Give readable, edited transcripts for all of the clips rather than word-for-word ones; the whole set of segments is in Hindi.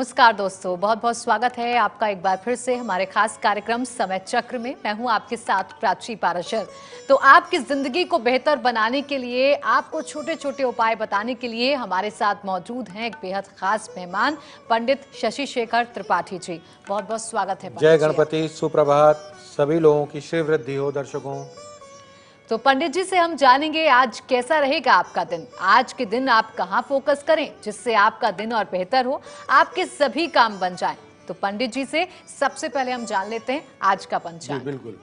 नमस्कार दोस्तों, बहुत बहुत स्वागत है आपका एक बार फिर से हमारे खास कार्यक्रम समय चक्र में। मैं हूं आपके साथ प्राची पाराशर। तो आपकी जिंदगी को बेहतर बनाने के लिए, आपको छोटे छोटे उपाय बताने के लिए हमारे साथ मौजूद हैं एक बेहद खास मेहमान, पंडित शशि शेखर त्रिपाठी जी। बहुत बहुत स्वागत है पंडित जय जी। गणपति, सुप्रभात। सभी लोगों की श्री वृद्धि हो। दर्शकों, तो पंडित जी से हम जानेंगे आज कैसा रहेगा आपका दिन। आज के दिन आप कहां फोकस करें जिससे आपका दिन और बेहतर हो, आपके सभी काम बन जाएं। तो पंडित जी से सबसे पहले हम जान लेते हैं आज का जी पंचांग। बिल्कुल।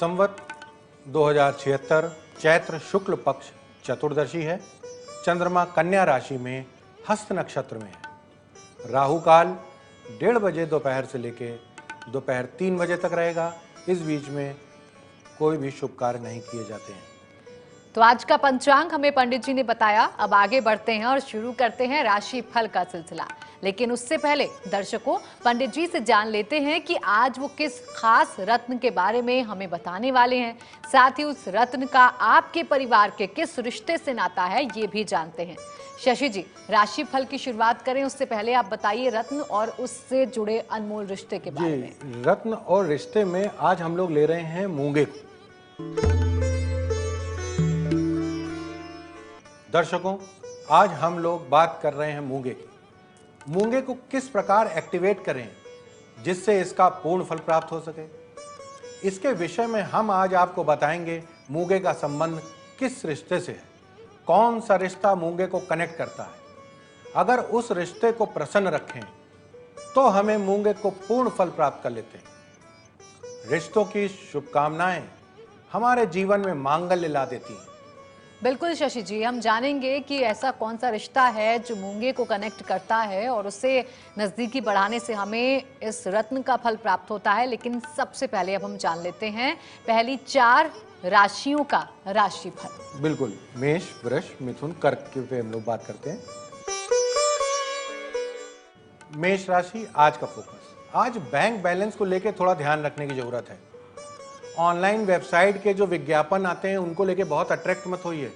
संवत 2076 चैत्र शुक्ल पक्ष चतुर्दशी है। चंद्रमा कन्या राशि में हस्त नक्षत्र में है। राहु काल 1:30 बजे दोपहर से लेके दोपहर 3 बजे तक रहेगा। इस बीच में कोई भी शुभ कार्य नहीं किए जाते हैं। तो आज का पंचांग हमें पंडित जी ने बताया। अब आगे बढ़ते हैं और शुरू करते हैं राशि फल का सिलसिला। लेकिन उससे पहले दर्शकों, पंडित जी से जान लेते हैं कि आज वो किस खास रत्न के बारे में हमें बताने वाले हैं। साथ ही उस रत्न का आपके परिवार के किस रिश्ते से नाता है, ये भी जानते हैं। शशि जी, राशि फल की शुरुआत करें उससे पहले आप बताइए रत्न और उससे जुड़े अनमोल रिश्ते के बारे में। जी, रत्न और रिश्ते में आज हम लोग ले रहे हैं मूंगे को। दर्शकों, आज हम लोग बात कर रहे हैं मूंगे की। मूंगे को किस प्रकार एक्टिवेट करें जिससे इसका पूर्ण फल प्राप्त हो सके, इसके विषय में हम आज आपको बताएंगे। मूंगे का संबंध किस रिश्ते से है, कौन सा रिश्ता मूंगे को कनेक्ट करता है। अगर उस रिश्ते को प्रसन्न रखें तो हमें मूंगे को पूर्ण फल प्राप्त कर लेते हैं। रिश्तों की शुभकामनाएं हमारे जीवन में मांगल्य ला देती हैं। बिल्कुल शशि जी, हम जानेंगे कि ऐसा कौन सा रिश्ता है जो मूंगे को कनेक्ट करता है और उससे नजदीकी बढ़ाने से हमें इस रत्न का फल प्राप्त होता है। लेकिन सबसे पहले अब हम जान लेते हैं पहली 4 राशियों का राशिफल। बिल्कुल। मेष, वृष, मिथुन, कर्क के पे हम लोग बात करते हैं। मेष राशि, आज का फोकस। आज बैंक बैलेंस को लेकर थोड़ा ध्यान रखने की जरूरत है। ऑनलाइन वेबसाइट के जो विज्ञापन आते हैं उनको लेके बहुत अट्रैक्ट मत होइए।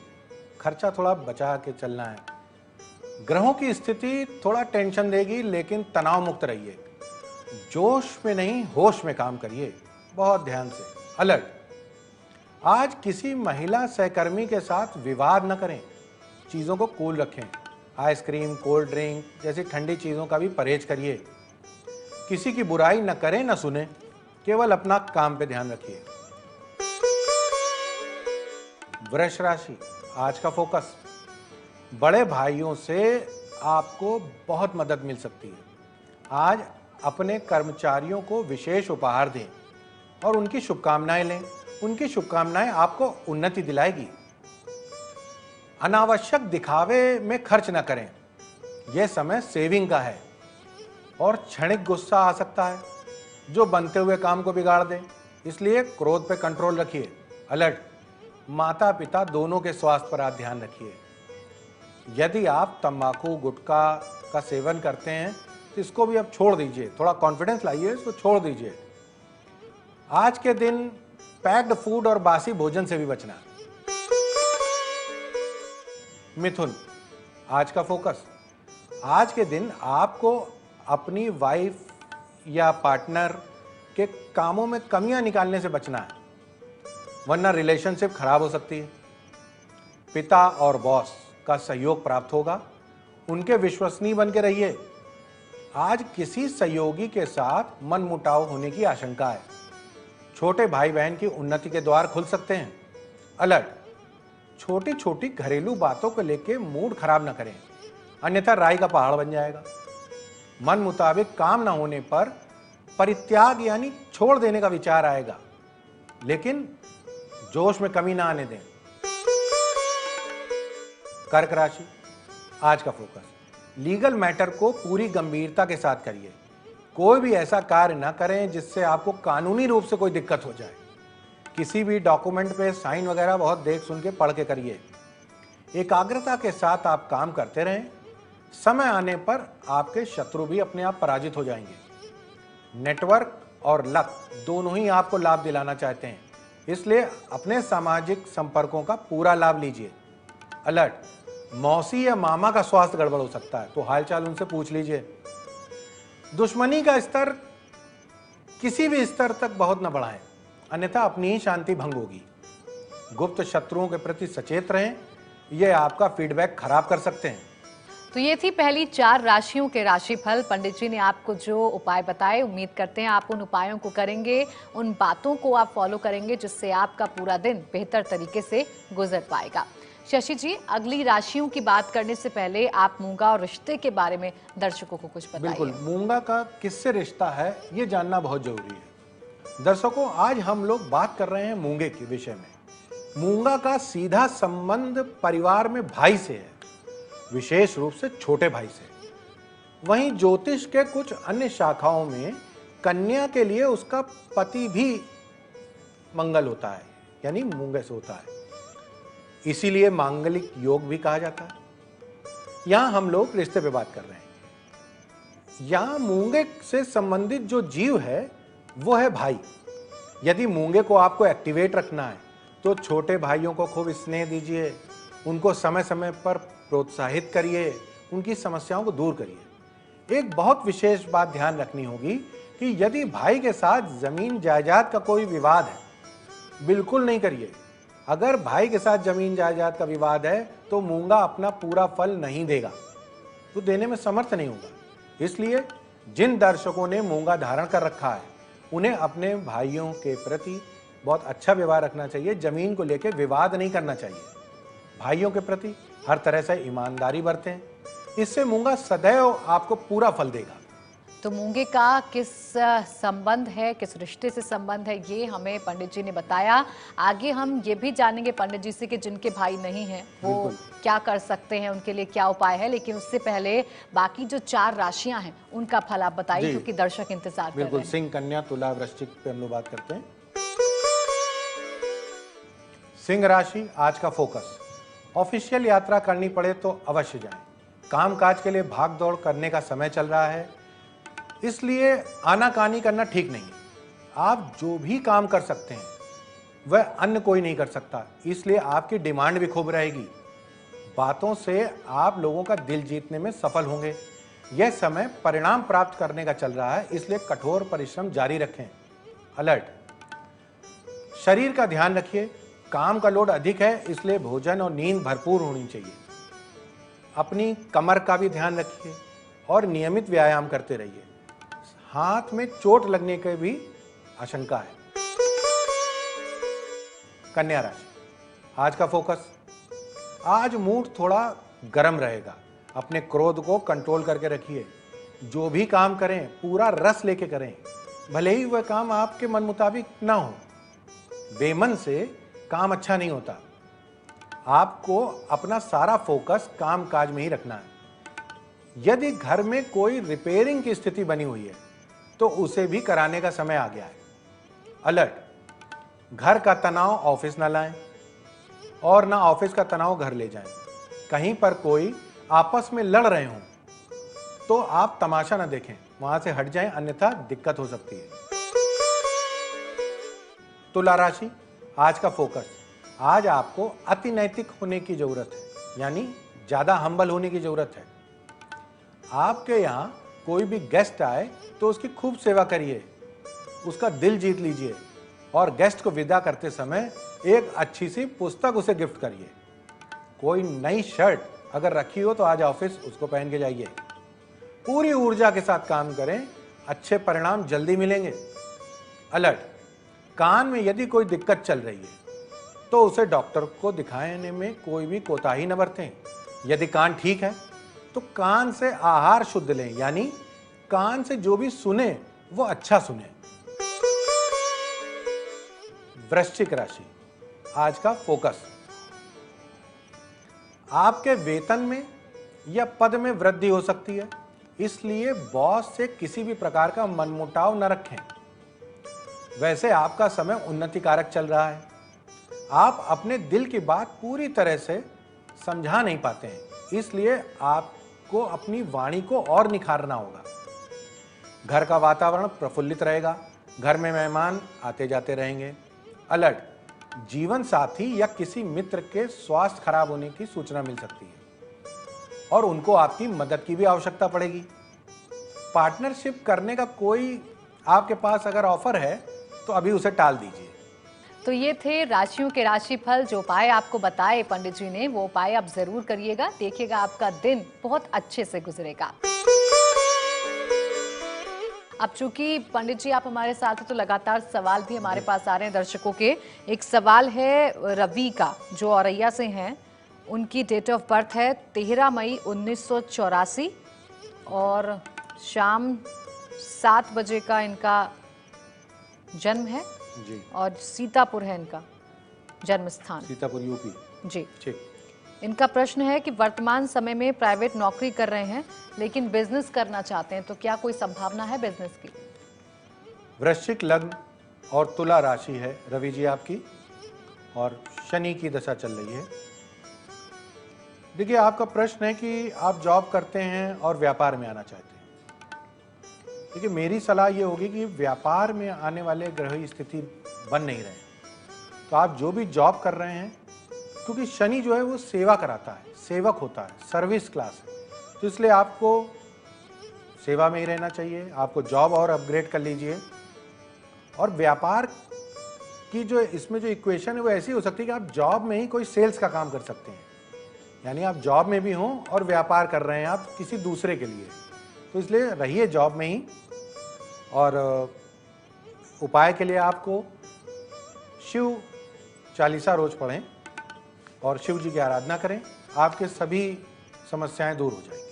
खर्चा थोड़ा बचा के चलना है। ग्रहों की स्थिति थोड़ा टेंशन देगी, लेकिन तनाव मुक्त रहिए। जोश में नहीं, होश में काम करिए। बहुत ध्यान से। अलर्ट। आज किसी महिला सहकर्मी के साथ विवाद न करें। चीजों को कूल रखें। आइसक्रीम, कोल्ड ड्रिंक जैसी ठंडी चीजों का भी परहेज करिए। किसी की बुराई न करें, न सुने, केवल अपना काम पे ध्यान रखिए। वृष राशि, आज का फोकस। बड़े भाइयों से आपको बहुत मदद मिल सकती है। आज अपने कर्मचारियों को विशेष उपहार दें और उनकी शुभकामनाएं लें। उनकी शुभकामनाएं आपको उन्नति दिलाएगी। अनावश्यक दिखावे में खर्च न करें। यह समय सेविंग का है और क्षणिक गुस्सा आ सकता है जो बनते हुए काम को बिगाड़ दे, इसलिए क्रोध पे कंट्रोल रखिए। अलर्ट। माता पिता दोनों के स्वास्थ्य पर आप ध्यान रखिए। यदि आप तंबाकू, गुटखा का सेवन करते हैं तो इसको भी अब छोड़ दीजिए। थोड़ा कॉन्फिडेंस लाइए, इसको छोड़ दीजिए। आज के दिन पैक्ड फूड और बासी भोजन से भी बचना। मिथुन, आज का फोकस। आज के दिन आपको अपनी वाइफ या पार्टनर के कामों में कमियां निकालने से बचना है, वरना रिलेशनशिप खराब हो सकती है। पिता और बॉस का सहयोग प्राप्त होगा। उनके विश्वसनीय बन के रहिए। आज किसी सहयोगी के साथ मनमुटाव होने की आशंका है। छोटे भाई बहन की उन्नति के द्वार खुल सकते हैं। अलर्ट। छोटी छोटी घरेलू बातों को लेकर मूड खराब न करें, अन्यथा राई का पहाड़ बन जाएगा। मन मुताबिक काम न होने पर परित्याग यानी छोड़ देने का विचार आएगा, लेकिन जोश में कमी ना आने दें। कर्क राशि, आज का फोकस। लीगल मैटर को पूरी गंभीरता के साथ करिए। कोई भी ऐसा कार्य ना करें जिससे आपको कानूनी रूप से कोई दिक्कत हो जाए। किसी भी डॉक्यूमेंट पे साइन वगैरह बहुत देख सुन के पढ़ के करिए। एकाग्रता के साथ आप काम करते रहें। समय आने पर आपके शत्रु भी अपने आप पराजित हो जाएंगे। नेटवर्क और लक दोनों ही आपको लाभ दिलाना चाहते हैं, इसलिए अपने सामाजिक संपर्कों का पूरा लाभ लीजिए। अलर्ट। मौसी या मामा का स्वास्थ्य गड़बड़ हो सकता है, तो हालचाल उनसे पूछ लीजिए। दुश्मनी का स्तर किसी भी स्तर तक बहुत न बढ़ाएं, अन्यथा अपनी ही शांति भंग होगी। गुप्त शत्रुओं के प्रति सचेत रहें, ये आपका फीडबैक खराब कर सकते हैं। तो ये थी पहली 4 राशियों के राशिफल। पंडित जी ने आपको जो उपाय बताए, उम्मीद करते हैं आप उन उपायों को करेंगे, उन बातों को आप फॉलो करेंगे जिससे आपका पूरा दिन बेहतर तरीके से गुजर पाएगा। शशि जी, अगली राशियों की बात करने से पहले आप मूंगा और रिश्ते के बारे में दर्शकों को कुछ बिल्कुल, बताइए। मूंगा का किससे रिश्ता है ये जानना बहुत जरूरी है। दर्शकों, आज हम लोग बात कर रहे हैं मूंगे के विषय में। मूंगा का सीधा संबंध परिवार में भाई से है, विशेष रूप से छोटे भाई से। वहीं ज्योतिष के कुछ अन्य शाखाओं में कन्या के लिए उसका पति भी मंगल होता है, यानी मूंगे से होता है, इसीलिए मांगलिक योग भी कहा जाता है। यहां हम लोग रिश्ते पे बात कर रहे हैं। यहां मूंगे से संबंधित जो जीव है वो है भाई। यदि मूंगे को आपको एक्टिवेट रखना है तो छोटे भाइयों को खूब स्नेह दीजिए, उनको समय समय पर प्रोत्साहित करिए, उनकी समस्याओं को दूर करिए। एक बहुत विशेष बात ध्यान रखनी होगी कि यदि भाई के साथ जमीन जायदाद का कोई विवाद है, बिल्कुल नहीं करिए। अगर भाई के साथ जमीन जायदाद का विवाद है तो मूंगा अपना पूरा फल नहीं देगा, तो देने में समर्थ नहीं होगा। इसलिए जिन दर्शकों ने मूंगा धारण कर रखा है उन्हें अपने भाइयों के प्रति बहुत अच्छा व्यवहार रखना चाहिए। जमीन को लेकर विवाद नहीं करना चाहिए। भाइयों के प्रति हर तरह से ईमानदारी बरतें, इससे मूंगा सदैव आपको पूरा फल देगा। तो मूंगे का किस संबंध है, किस रिश्ते से संबंध है, ये हमें पंडित जी ने बताया। आगे हम ये भी जानेंगे पंडित जी से कि जिनके भाई नहीं हैं वो क्या कर सकते हैं, उनके लिए क्या उपाय है। लेकिन उससे पहले बाकी जो 4 राशियां हैं उनका फल आप बताइए, क्योंकि दर्शक इंतजार कर रहे बिल्कुल, हैं। सिंह, कन्या, तुला, वृश्चिक पे हम लोग बात करते हैं। सिंह राशि, आज का फोकस। ऑफिशियल यात्रा करनी पड़े तो अवश्य जाएं। कामकाज के लिए भाग दौड़ करने का समय चल रहा है, इसलिए आनाकानी करना ठीक नहीं। आप जो भी काम कर सकते हैं वह अन्य कोई नहीं कर सकता, इसलिए आपकी डिमांड भी खूब रहेगी। बातों से आप लोगों का दिल जीतने में सफल होंगे। यह समय परिणाम प्राप्त करने का चल रहा है, इसलिए कठोर परिश्रम जारी रखें। अलर्ट, शरीर का ध्यान रखिए। काम का लोड अधिक है, इसलिए भोजन और नींद भरपूर होनी चाहिए। अपनी कमर का भी ध्यान रखिए और नियमित व्यायाम करते रहिए। हाथ में चोट लगने की भी आशंका है। कन्या राशि, आज का फोकस। आज मूड थोड़ा गर्म रहेगा, अपने क्रोध को कंट्रोल करके रखिए। जो भी काम करें पूरा रस लेके करें, भले ही वह काम आपके मन मुताबिक ना हो। बेमन से काम अच्छा नहीं होता। आपको अपना सारा फोकस काम काज में ही रखना है। यदि घर में कोई रिपेयरिंग की स्थिति बनी हुई है तो उसे भी कराने का समय आ गया है। अलर्ट, घर का तनाव ऑफिस ना लाएं और ना ऑफिस का तनाव घर ले जाएं। कहीं पर कोई आपस में लड़ रहे हों तो आप तमाशा ना देखें, वहां से हट जाएं, अन्यथा दिक्कत हो सकती है। तुला राशि, आज का फोकस। आज आपको अति नैतिक होने की जरूरत है, यानी ज्यादा हम्बल होने की जरूरत है। आपके यहां कोई भी गेस्ट आए तो उसकी खूब सेवा करिए, उसका दिल जीत लीजिए और गेस्ट को विदा करते समय एक अच्छी सी पुस्तक उसे गिफ्ट करिए। कोई नई शर्ट अगर रखी हो तो आज ऑफिस उसको पहन के जाइए। पूरी ऊर्जा के साथ काम करें, अच्छे परिणाम जल्दी मिलेंगे। अलर्ट, कान में यदि कोई दिक्कत चल रही है तो उसे डॉक्टर को दिखाने में कोई भी कोताही न बरतें। यदि कान ठीक है तो कान से आहार शुद्ध लें, यानी कान से जो भी सुने वो अच्छा सुने। वृश्चिक राशि, आज का फोकस। आपके वेतन में या पद में वृद्धि हो सकती है, इसलिए बॉस से किसी भी प्रकार का मनमुटाव न रखें। वैसे आपका समय उन्नति कारक चल रहा है। आप अपने दिल की बात पूरी तरह से समझा नहीं पाते हैं, इसलिए आपको अपनी वाणी को और निखारना होगा। घर का वातावरण प्रफुल्लित रहेगा, घर में मेहमान आते जाते रहेंगे। अलर्ट, जीवन साथी या किसी मित्र के स्वास्थ्य खराब होने की सूचना मिल सकती है। और उनको आपकी मदद की भी आवश्यकता पड़ेगी। पार्टनरशिप करने का कोई आपके पास अगर ऑफर है तो अभी उसे टाल दीजिए। तो ये थे राशियों के राशिफल, जो उपाय आपको बताए पंडित जी ने, वो उपाय आप जरूर करिएगा। देखिएगा आपका दिन बहुत अच्छे से गुजरेगा। अब चूंकि पंडित जी आप हमारे साथ हैं तो लगातार सवाल भी हमारे पास आ रहे हैं दर्शकों के। एक सवाल है रवि का, जो औरैया से हैं। उनकी डेट ऑफ बर्थ है 13 मई 1984 और शाम 7 बजे का इनका जन्म है जी। और सीतापुर है इनका जन्म स्थान। सीतापुर यूपी। जी। ठीक। इनका प्रश्न है कि वर्तमान समय में प्राइवेट नौकरी कर रहे हैं लेकिन बिजनेस करना चाहते हैं, तो क्या कोई संभावना है बिजनेस की? वृश्चिक लग्न और तुला राशि है रवि जी आपकी, और शनि की दशा चल रही है। देखिए, आपका प्रश्न है कि आप जॉब करते हैं और व्यापार में आना चाहते हैं। देखिए, मेरी सलाह ये होगी कि व्यापार में आने वाले ग्रह स्थिति बन नहीं रहे हैं, तो आप जो भी जॉब कर रहे हैं, क्योंकि शनि जो है वो सेवा कराता है, सेवक होता है, सर्विस क्लास है, तो इसलिए आपको सेवा में ही रहना चाहिए। आपको जॉब और अपग्रेड कर लीजिए। और व्यापार की जो इसमें जो इक्वेशन है वो ऐसी हो सकती है कि आप जॉब में ही कोई सेल्स का काम कर सकते हैं, यानी आप जॉब में भी हों और व्यापार कर रहे हैं आप किसी दूसरे के लिए, तो इसलिए रहिए जॉब में ही। और उपाय के लिए आपको शिव चालीसा रोज पढ़ें और शिव जी की आराधना करें, आपके सभी समस्याएं दूर हो जाएंगी।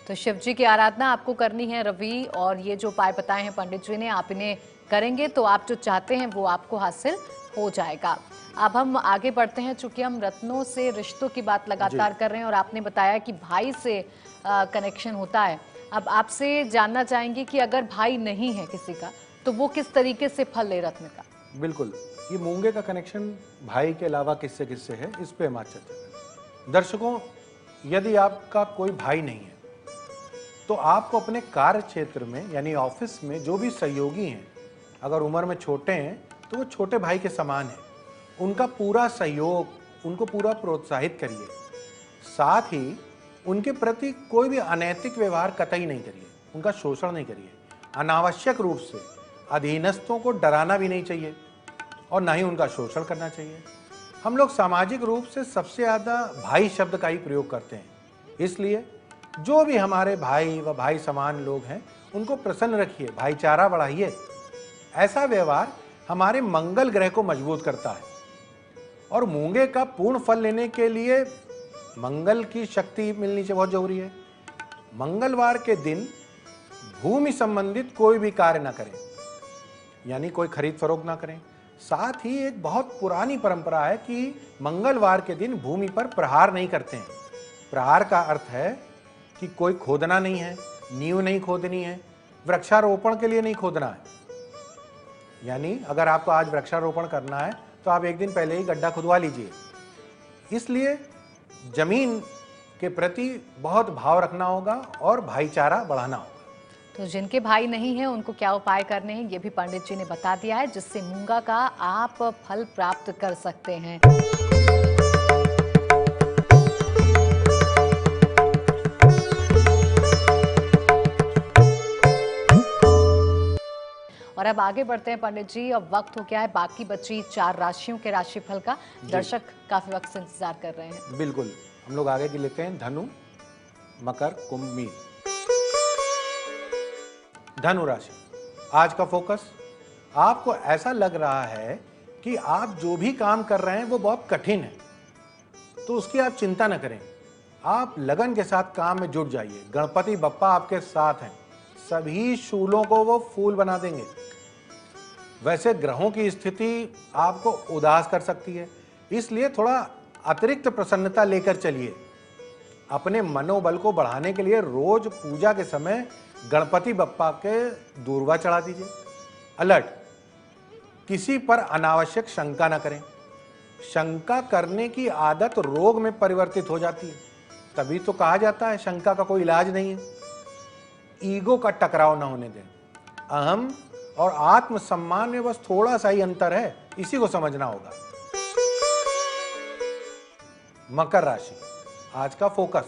तो शिव जी की आराधना आपको करनी है रवि, और ये जो उपाय बताए हैं पंडित जी ने, आप इन्हें करेंगे तो आप जो चाहते हैं वो आपको हासिल हो जाएगा। अब हम आगे बढ़ते हैं, चूंकि हम रत्नों से रिश्तों की बात लगातार कर रहे हैं और आपने बताया कि भाई से कनेक्शन होता है। अब आपसे जानना चाहेंगे कि अगर भाई नहीं है किसी का तो वो किस तरीके से फल ले रत्न का? बिल्कुल, ये मूंगे का कनेक्शन भाई के अलावा किससे किससे है, इस पे हम आज चर्चा करें। दर्शकों, यदि आपका कोई भाई नहीं है तो आपको अपने कार्य क्षेत्र में यानी ऑफिस में जो भी सहयोगी हैं, अगर उम्र में छोटे हैं तो वो छोटे भाई के समान हैं। उनका पूरा सहयोग, उनको पूरा प्रोत्साहित करिए। साथ ही उनके प्रति कोई भी अनैतिक व्यवहार कतई नहीं करिए, उनका शोषण नहीं करिए। अनावश्यक रूप से अधीनस्थों को डराना भी नहीं चाहिए और ना ही उनका शोषण करना चाहिए। हम लोग सामाजिक रूप से सबसे ज़्यादा भाई शब्द का ही प्रयोग करते हैं, इसलिए जो भी हमारे भाई व भाई समान लोग हैं उनको प्रसन्न रखिए, भाईचारा बढ़ाइए। ऐसा व्यवहार हमारे मंगल ग्रह को मजबूत करता है। और मूंगे का पूर्ण फल लेने के लिए मंगल की शक्ति मिलनी चाहिए, बहुत जरूरी है। मंगलवार के दिन भूमि संबंधित कोई भी कार्य ना करें, यानी कोई खरीद फरोख्त ना करें। साथ ही एक बहुत पुरानी परंपरा है कि मंगलवार के दिन भूमि पर प्रहार नहीं करते हैं। प्रहार का अर्थ है कि कोई खोदना नहीं है, नींव नहीं खोदनी है, वृक्षारोपण के लिए नहीं खोदना है। यानी अगर आपको आज वृक्षारोपण करना है तो आप एक दिन पहले ही गड्ढा खुदवा लीजिए। इसलिए जमीन के प्रति बहुत भाव रखना होगा और भाईचारा बढ़ाना होगा। तो जिनके भाई नहीं हैं उनको क्या उपाय करने हैं ये भी पंडित जी ने बता दिया है, जिससे मूंगा का आप फल प्राप्त कर सकते हैं। और अब आगे बढ़ते हैं पंडित जी, अब वक्त हो गया है बाकी बची 4 राशियों के राशिफल का। दर्शक काफी वक्त से इंतजार कर रहे हैं। बिल्कुल, हम लोग आगे की लेते हैं धनु, मकर, कुंभ, मीन। धनु राशि, आज का फोकस, आपको ऐसा लग रहा है कि आप जो भी काम कर रहे हैं वो बहुत कठिन है, तो उसकी आप चिंता न करें। आप लगन के साथ काम में जुट जाइए। गणपति बप्पा आपके साथ हैं, सभी शूलों को वो फूल बना देंगे। वैसे ग्रहों की स्थिति आपको उदास कर सकती है, इसलिए थोड़ा अतिरिक्त प्रसन्नता लेकर चलिए। अपने मनोबल को बढ़ाने के लिए रोज पूजा के समय गणपति बप्पा के दूर्वा चढ़ा दीजिए। अलर्ट, किसी पर अनावश्यक शंका न करें। शंका करने की आदत रोग में परिवर्तित हो जाती है, तभी तो कहा जाता है शंका का कोई इलाज नहीं है। ईगो का टकराव न होने दें। अहम और आत्मसम्मान में बस थोड़ा सा ही अंतर है, इसी को समझना होगा। मकर राशि, आज का फोकस,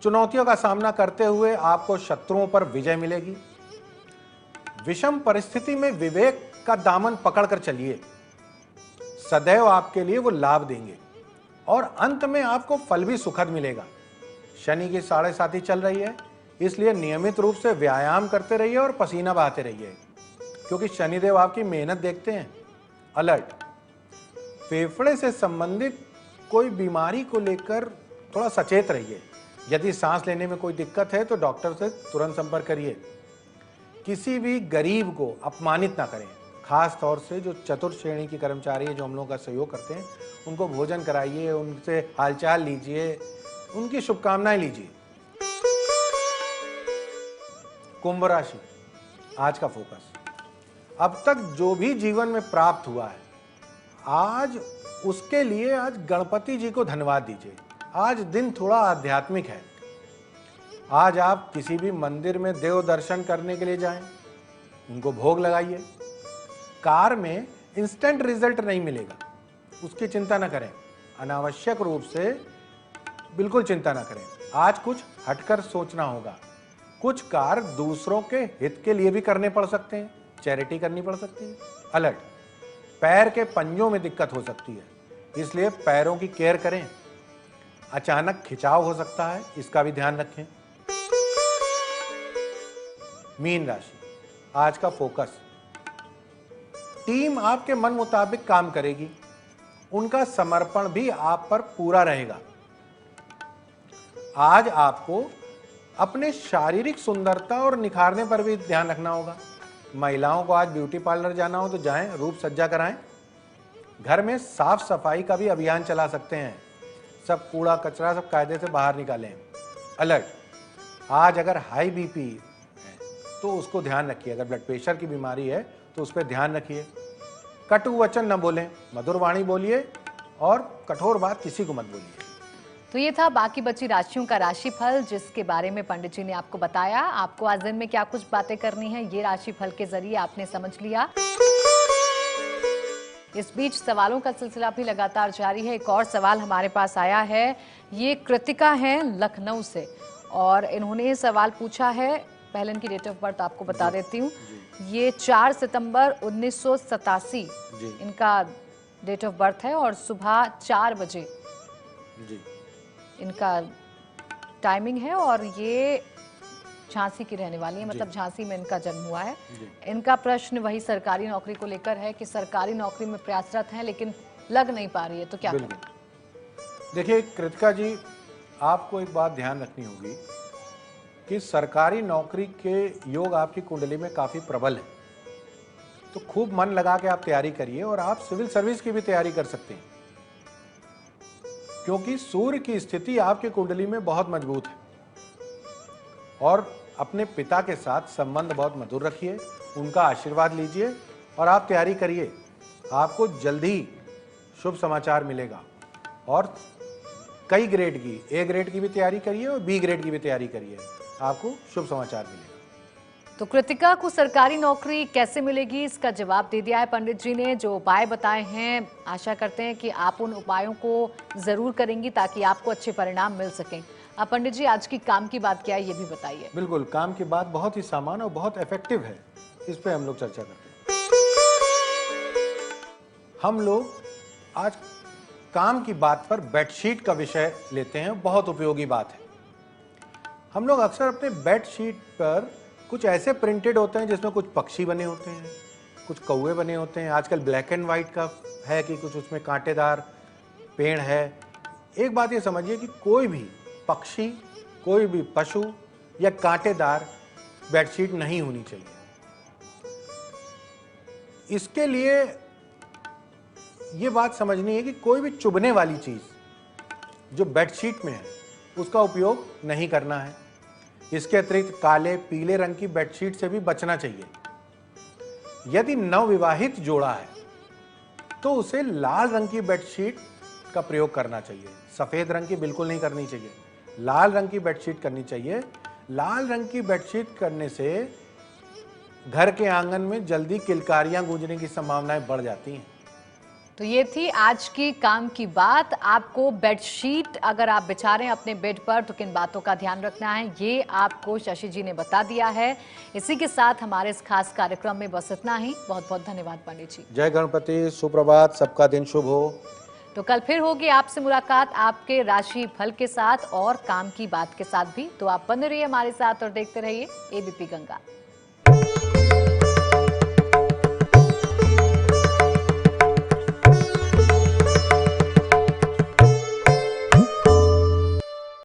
चुनौतियों का सामना करते हुए आपको शत्रुओं पर विजय मिलेगी। विषम परिस्थिति में विवेक का दामन पकड़कर चलिए, सदैव आपके लिए वो लाभ देंगे और अंत में आपको फल भी सुखद मिलेगा। शनि की 7.5 चल रही है, इसलिए नियमित रूप से व्यायाम करते रहिए और पसीना बहाते रहिए, क्योंकि शनिदेव आपकी मेहनत देखते हैं। अलर्ट, फेफड़े से संबंधित कोई बीमारी को लेकर थोड़ा सचेत रहिए। यदि सांस लेने में कोई दिक्कत है तो डॉक्टर से तुरंत संपर्क करिए। किसी भी गरीब को अपमानित ना करें, खास तौर से जो चतुर्थ श्रेणी की कर्मचारी है जो हम लोगों का सहयोग करते हैं, उनको भोजन कराइए, उनसे हालचाल लीजिए, उनकी शुभकामनाएं लीजिए। कुंभ राशि, आज का फोकस, अब तक जो भी जीवन में प्राप्त हुआ है आज उसके लिए आज गणपति जी को धन्यवाद दीजिए। आज दिन थोड़ा आध्यात्मिक है। आज आप किसी भी मंदिर में देव दर्शन करने के लिए जाएं, उनको भोग लगाइए। कार में इंस्टेंट रिजल्ट नहीं मिलेगा, उसकी चिंता ना करें, अनावश्यक रूप से बिल्कुल चिंता ना करें। आज कुछ हटकर सोचना होगा। कुछ कार्य दूसरों के हित के लिए भी करने पड़ सकते हैं, चैरिटी करनी पड़ सकती है। अलर्ट, पैर के पंजों में दिक्कत हो सकती है, इसलिए पैरों की केयर करें। अचानक खिंचाव हो सकता है, इसका भी ध्यान रखें। मीन राशि, आज का फोकस, टीम आपके मन मुताबिक काम करेगी, उनका समर्पण भी आप पर पूरा रहेगा। आज आपको अपने शारीरिक सुंदरता और निखारने पर भी ध्यान रखना होगा। महिलाओं को आज ब्यूटी पार्लर जाना हो तो जाएं, रूप सज्जा कराएं। घर में साफ सफाई का भी अभियान चला सकते हैं। सब कूड़ा कचरा सब कायदे से बाहर निकालें। अलर्ट, आज अगर हाई बीपी है तो उसको ध्यान रखिए। अगर ब्लड प्रेशर की बीमारी है तो उस पर ध्यान रखिए। कटु वचन न बोलें, मधुर वाणी बोलिए और कठोर बात किसी को मत बोलिए। तो ये था बाकी बची राशियों का राशिफल, जिसके बारे में पंडित जी ने आपको बताया। आपको आज दिन में क्या कुछ बातें करनी है ये राशिफल के जरिए आपने समझ लिया। इस बीच सवालों का सिलसिला भी लगातार जारी है। एक और सवाल हमारे पास आया है, ये कृतिका हैं लखनऊ से और इन्होंने ये सवाल पूछा है। पहले इनकी डेट ऑफ बर्थ आपको बता देती हूँ। ये 4 सितंबर 1987 इनका डेट ऑफ बर्थ है और सुबह 4 बजे इनका टाइमिंग है और ये झांसी की रहने वाली है, मतलब झांसी में इनका जन्म हुआ है। इनका प्रश्न वही सरकारी नौकरी को लेकर है कि सरकारी नौकरी में प्रयासरत हैं लेकिन लग नहीं पा रही है, तो क्या करें? देखिए कृतिका जी, आपको एक बात ध्यान रखनी होगी कि सरकारी नौकरी के योग आपकी कुंडली में काफी प्रबल है, तो खूब मन लगा के आप तैयारी करिए और आप सिविल सर्विस की भी तैयारी कर सकते हैं, क्योंकि सूर्य की स्थिति आपकी कुंडली में बहुत मजबूत है। और अपने पिता के साथ संबंध बहुत मधुर रखिए, उनका आशीर्वाद लीजिए और आप तैयारी करिए। आपको जल्द ही शुभ समाचार मिलेगा। और कई ग्रेड की, ए ग्रेड की भी तैयारी करिए और बी ग्रेड की भी तैयारी करिए, आपको शुभ समाचार मिलेगा। तो कृतिका को सरकारी नौकरी कैसे मिलेगी, इसका जवाब दे दिया है पंडित जी ने। जो उपाय बताए हैं, आशा करते हैं कि आप उन उपायों को जरूर करेंगी ताकि आपको अच्छे परिणाम मिल सकें। अब पंडित जी, आज की काम की बात क्या है ये भी बताइए। बिल्कुल, काम की बात बहुत ही सामान्य और बहुत इफेक्टिव है, इस पे हम लोग चर्चा करते हैं। हम लोग आज काम की बात पर बेडशीट का विषय लेते हैं, बहुत उपयोगी बात है। हम लोग अक्सर अपने बेडशीट पर कुछ ऐसे प्रिंटेड होते हैं जिसमें कुछ पक्षी बने होते हैं, कुछ कौवे बने होते हैं। आजकल ब्लैक एंड वाइट का है कि कुछ उसमें कांटेदार पेड़ है। एक बात ये समझिए कि कोई भी पक्षी, कोई भी पशु या कांटेदार बेडशीट नहीं होनी चाहिए। इसके लिए ये बात समझनी है कि कोई भी चुभने वाली चीज जो बेडशीट में है उसका उपयोग नहीं करना है। इसके अतिरिक्त काले पीले रंग की बेडशीट से भी बचना चाहिए। यदि नवविवाहित जोड़ा है तो उसे लाल रंग की बेडशीट का प्रयोग करना चाहिए। सफेद रंग की बिल्कुल नहीं करनी चाहिए, लाल रंग की बेडशीट करनी चाहिए। लाल रंग की बेडशीट करने से घर के आंगन में जल्दी किलकारियां गूंजने की संभावनाएं बढ़ जाती हैं। तो ये थी आज की काम की बात। आपको बेडशीट अगर आप बिछा रहे हैं अपने बेड पर तो किन बातों का ध्यान रखना है, ये आपको शशि जी ने बता दिया है। इसी के साथ हमारे इस खास कार्यक्रम में बस इतना ही। बहुत बहुत धन्यवाद पंडित जी। जय गणपति, सुप्रभात, सबका दिन शुभ हो। तो कल फिर होगी आपसे मुलाकात आपके राशि फल के साथ और काम की बात के साथ भी। तो आप बने रहिए हमारे साथ और देखते रहिए एबीपी गंगा।